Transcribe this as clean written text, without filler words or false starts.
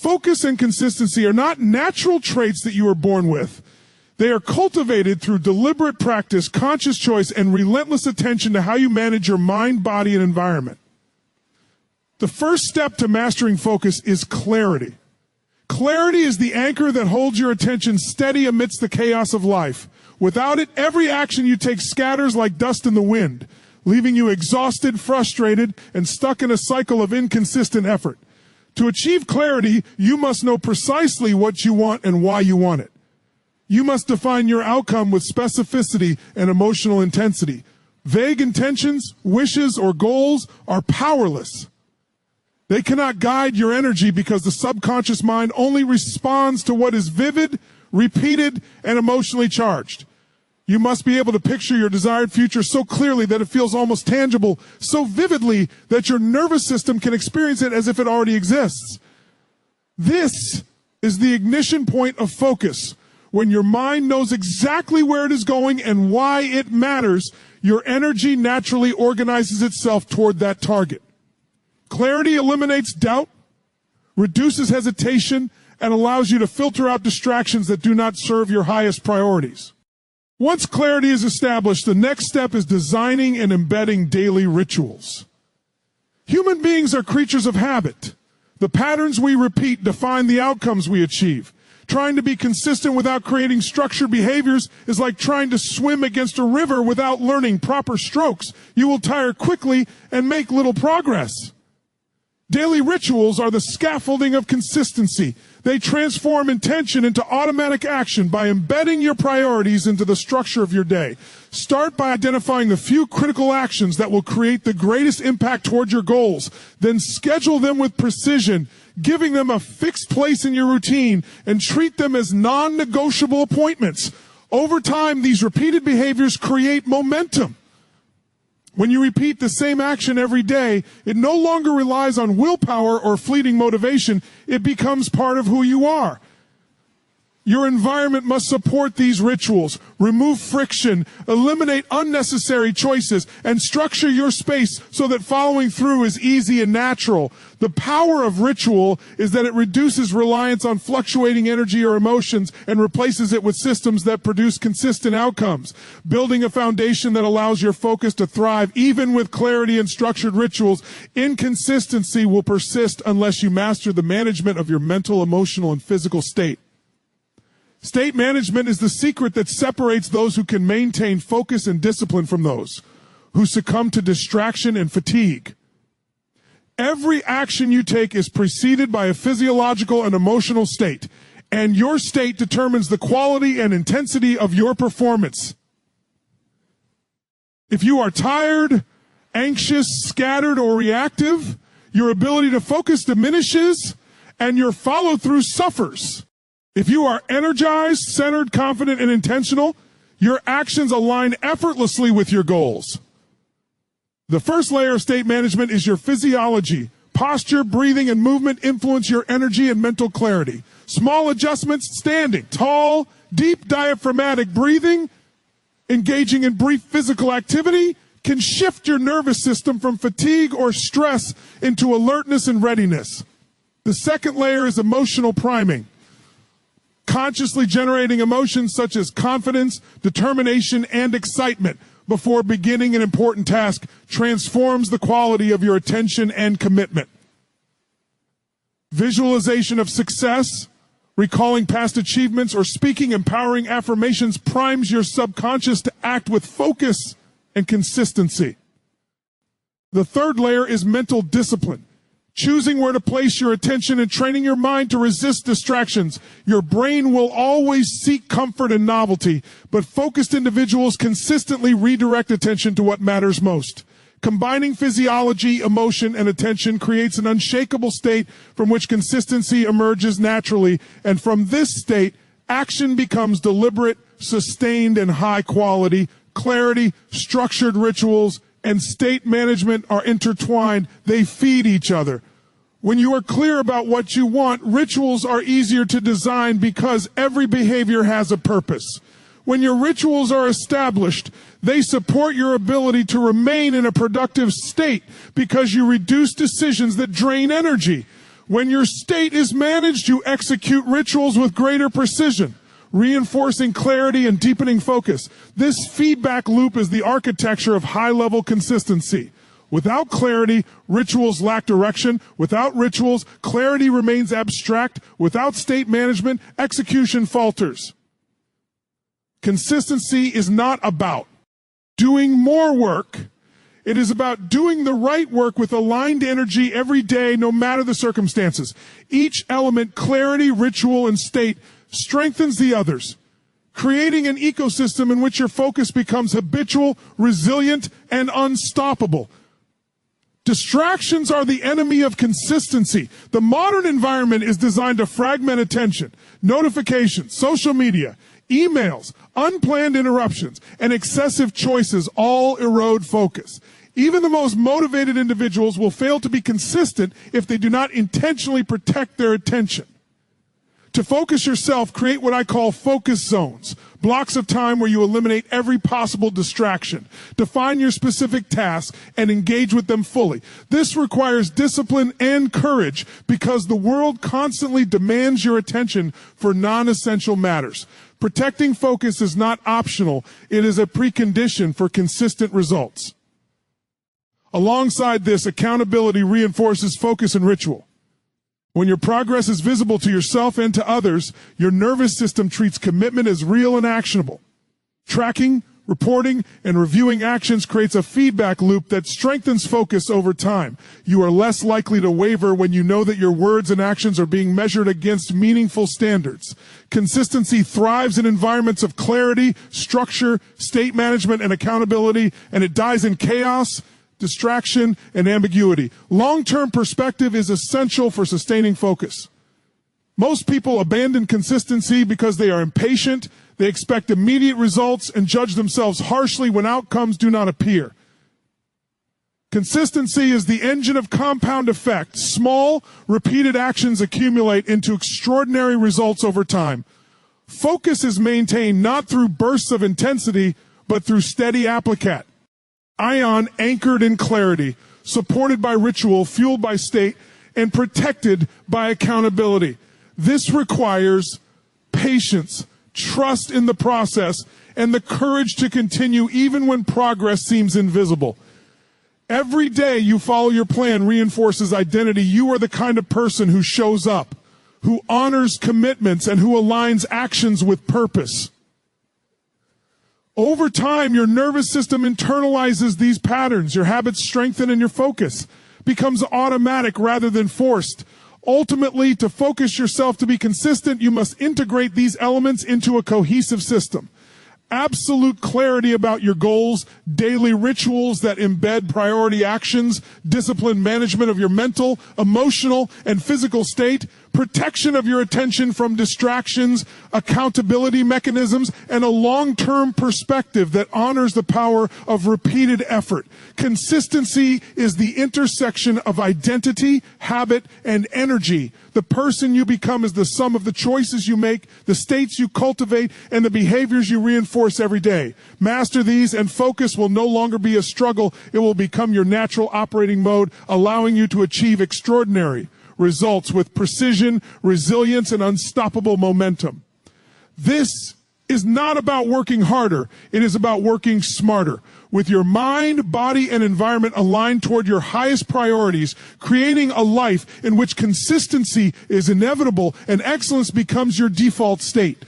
Focus and consistency are not natural traits that you are born with. They are cultivated through deliberate practice, conscious choice, and relentless attention to how you manage your mind, body, and environment. The first step to mastering focus is clarity. Clarity is the anchor that holds your attention steady amidst the chaos of life. Without it, every action you take scatters like dust in the wind, leaving you exhausted, frustrated, and stuck in a cycle of inconsistent effort. To achieve clarity, you must know precisely what you want and why you want it. You must define your outcome with specificity and emotional intensity. Vague intentions, wishes, or goals are powerless. They cannot guide your energy because the subconscious mind only responds to what is vivid, repeated, and emotionally charged. You must be able to picture your desired future so clearly that it feels almost tangible, so vividly that your nervous system can experience it as if it already exists. This is the ignition point of focus. When your mind knows exactly where it is going and why it matters, your energy naturally organizes itself toward that target. Clarity eliminates doubt, reduces hesitation, and allows you to filter out distractions that do not serve your highest priorities. Once clarity is established, the next step is designing and embedding daily rituals. Human beings are creatures of habit. The patterns we repeat define the outcomes we achieve. Trying to be consistent without creating structured behaviors is like trying to swim against a river without learning proper strokes. You will tire quickly and make little progress. Daily rituals are the scaffolding of consistency. They transform intention into automatic action by embedding your priorities into the structure of your day. Start by identifying the few critical actions that will create the greatest impact toward your goals. Then schedule them with precision, giving them a fixed place in your routine, and treat them as non-negotiable appointments. Over time, these repeated behaviors create momentum. When you repeat the same action every day, it no longer relies on willpower or fleeting motivation. It becomes part of who you are. Your environment must support these rituals. Remove friction, eliminate unnecessary choices, and structure your space so that following through is easy and natural. The power of ritual is that it reduces reliance on fluctuating energy or emotions and replaces it with systems that produce consistent outcomes. Building a foundation that allows your focus to thrive even with clarity and structured rituals, inconsistency will persist unless you master the management of your mental, emotional, and physical state. State management is the secret that separates those who can maintain focus and discipline from those who succumb to distraction and fatigue. Every action you take is preceded by a physiological and emotional state, and your state determines the quality and intensity of your performance. If you are tired, anxious, scattered, or reactive, your ability to focus diminishes and your follow-through suffers. If you are energized, centered, confident, and intentional, your actions align effortlessly with your goals. The first layer of state management is your physiology. Posture, breathing, and movement influence your energy and mental clarity. Small adjustments, standing, tall, deep diaphragmatic breathing, engaging in brief physical activity, can shift your nervous system from fatigue or stress into alertness and readiness. The second layer is emotional priming. Consciously generating emotions such as confidence, determination, and excitement before beginning an important task transforms the quality of your attention and commitment. Visualization of success, recalling past achievements, or speaking empowering affirmations primes your subconscious to act with focus and consistency. The third layer is mental discipline. Choosing where to place your attention and training your mind to resist distractions. Your brain will always seek comfort and novelty, but focused individuals consistently redirect attention to what matters most. Combining physiology, emotion, and attention creates an unshakable state from which consistency emerges naturally, and from this state, action becomes deliberate, sustained, and high quality. Clarity, structured rituals, and state management are intertwined. They feed each other. When you are clear about what you want, rituals are easier to design because every behavior has a purpose. When your rituals are established, they support your ability to remain in a productive state because you reduce decisions that drain energy. When your state is managed, you execute rituals with greater precision, reinforcing clarity and deepening focus. This feedback loop is the architecture of high-level consistency. Without clarity, rituals lack direction. Without rituals, clarity remains abstract. Without state management, execution falters. Consistency is not about doing more work. It is about doing the right work with aligned energy every day, no matter the circumstances. Each element, clarity, ritual, and state, strengthens the others, creating an ecosystem in which your focus becomes habitual, resilient, and unstoppable. Distractions are the enemy of consistency. The modern environment is designed to fragment attention. Notifications, social media, emails, unplanned interruptions, and excessive choices all erode focus. Even the most motivated individuals will fail to be consistent if they do not intentionally protect their attention. To focus yourself, create what I call focus zones, blocks of time where you eliminate every possible distraction. Define your specific tasks and engage with them fully. This requires discipline and courage because the world constantly demands your attention for non-essential matters. Protecting focus is not optional. It is a precondition for consistent results. Alongside this, accountability reinforces focus and ritual. When your progress is visible to yourself and to others, your nervous system treats commitment as real and actionable. Tracking, reporting, and reviewing actions creates a feedback loop that strengthens focus over time. You are less likely to waver when you know that your words and actions are being measured against meaningful standards. Consistency thrives in environments of clarity, structure, state management, and accountability, and it dies in chaos, distraction, and ambiguity. Long-term perspective is essential for sustaining focus. Most people abandon consistency because they are impatient, they expect immediate results, and judge themselves harshly when outcomes do not appear. Consistency is the engine of compound effect. Small, repeated actions accumulate into extraordinary results over time. Focus is maintained not through bursts of intensity, but through steady applicat. Ion anchored in clarity, supported by ritual, fueled by state, and protected by accountability. This requires patience, trust in the process, and the courage to continue even when progress seems invisible. Every day you follow your plan reinforces identity. You are the kind of person who shows up, who honors commitments, and who aligns actions with purpose. Over time, your nervous system internalizes these patterns. Your habits strengthen and your focus becomes automatic rather than forced. Ultimately, to focus yourself to be consistent, you must integrate these elements into a cohesive system. Absolute clarity about your goals, daily rituals that embed priority actions, disciplined management of your mental, emotional, and physical state, protection of your attention from distractions, accountability mechanisms, and a long-term perspective that honors the power of repeated effort. Consistency is the intersection of identity, habit, and energy. The person you become is the sum of the choices you make, the states you cultivate, and the behaviors you reinforce every day. Master these, and focus will no longer be a struggle. It will become your natural operating mode, allowing you to achieve extraordinary results with precision, resilience, and unstoppable momentum. This is not about working harder. It is about working smarter. With your mind, body, and environment aligned toward your highest priorities, creating a life in which consistency is inevitable and excellence becomes your default state.